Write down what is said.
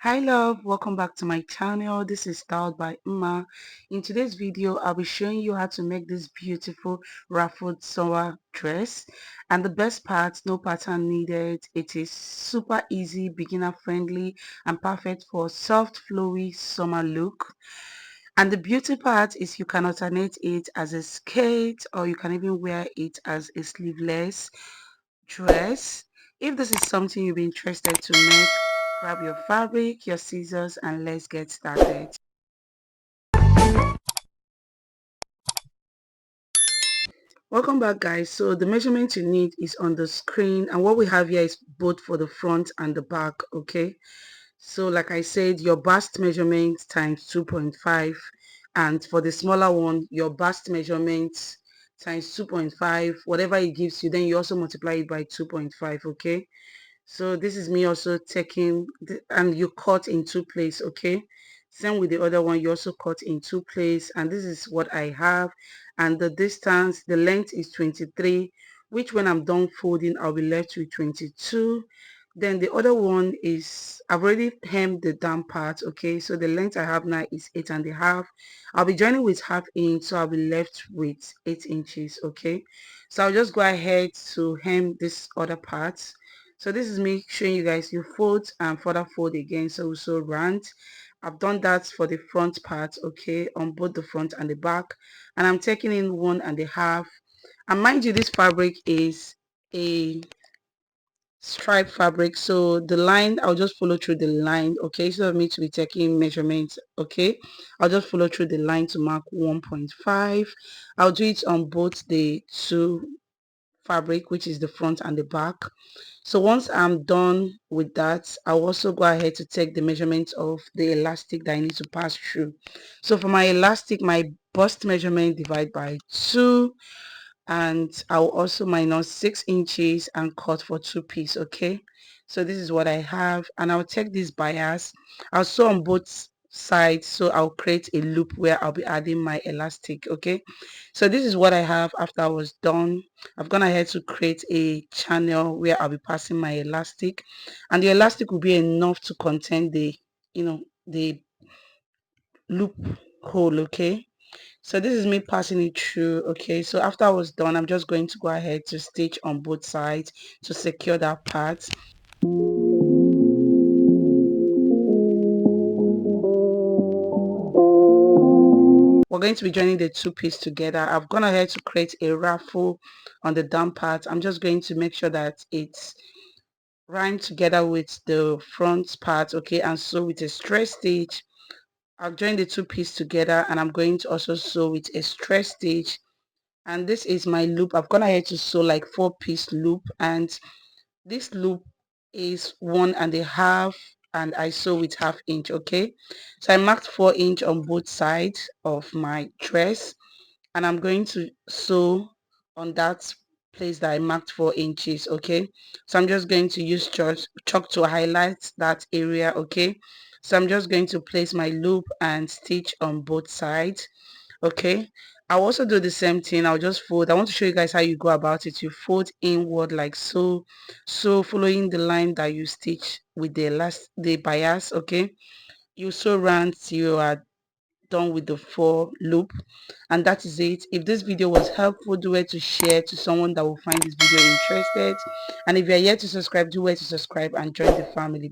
Hi love, welcome back to my channel. This is Styled by Umma. In today's video, I'll be showing you how to make this beautiful ruffled summer dress. And the best part, no pattern needed. It is super easy, beginner friendly, and perfect for soft, flowy summer look. And the beauty part is you can alternate it as a skirt or you can even wear it as a sleeveless dress. If this is something you'll be interested to make, grab your fabric, your scissors, and let's get started. Welcome back guys. So the measurement you need is on the screen, and what we have here is both for the front and the back. Okay, so like I said, your bust measurement times 2.5, and for the smaller one, your bust measurement times 2.5, whatever it gives you, then you also multiply it by 2.5. Okay, so this is me also taking and you cut in two places. Okay, same with the other one, you also cut in two places, and this is what I have. And the distance, the length is 23, which when I'm done folding, I'll be left with 22. Then the other one is I've already hemmed the down part. Okay, so the length I have now is 8.5. I'll be joining with half inch, so I'll be left with 8 inches. Okay, so I'll just go ahead to hem this other part. So this is me showing you guys, you fold and further fold again, so also round. I've done that for the front part. Okay, on both the front and the back, and I'm taking in 1.5. And mind you, this fabric is a stripe fabric, so the line, I'll just follow through the line. Okay, instead of me to be taking measurements, okay, I'll just follow through the line to mark 1.5. I'll do it on both the two fabric, which is the front and the back. So once I'm done with that, I'll also go ahead to take the measurement of the elastic that I need to pass through. So for my elastic, my bust measurement divide by 2, and I'll also minus 6 inches and cut for 2 pieces. Okay, so this is what I have, and I'll take this bias. I'll sew on both sides, so I'll create a loop where I'll be adding my elastic. Okay, so this is what I have after I was done. I've gone ahead to create a channel where I'll be passing my elastic, and the elastic will be enough to contain the the loop hole. Okay, so this is me passing it through. Okay, so after I was done, I'm just going to go ahead to stitch on both sides to secure that part. We're going to be joining the two pieces together. I've gone ahead to create a ruffle on the down part. I'm just going to make sure that it's rhymed together with the front part. Okay, and sew with a straight stitch. I'll join the two pieces together, and I'm going to also sew with a straight stitch. And this is my loop. I've gone ahead to sew like 4-piece loop, and this loop is 1.5, and I sew with half inch. Okay, so I marked 4 inch on both sides of my dress, and I'm going to sew on that place that I marked 4 inches. Okay, so I'm just going to use chalk to highlight that area. Okay, so I'm just going to place my loop and stitch on both sides. Okay, I'll also do the same thing. I'll just fold. I want to show you guys how you go about it. You fold inward like so, so following the line that you stitch with the bias. Okay, you sew round till you are done with the 4 loop, and that is it. If this video was helpful, do it to share to someone that will find this video interested, and if you're yet to subscribe, do it to subscribe and join the family.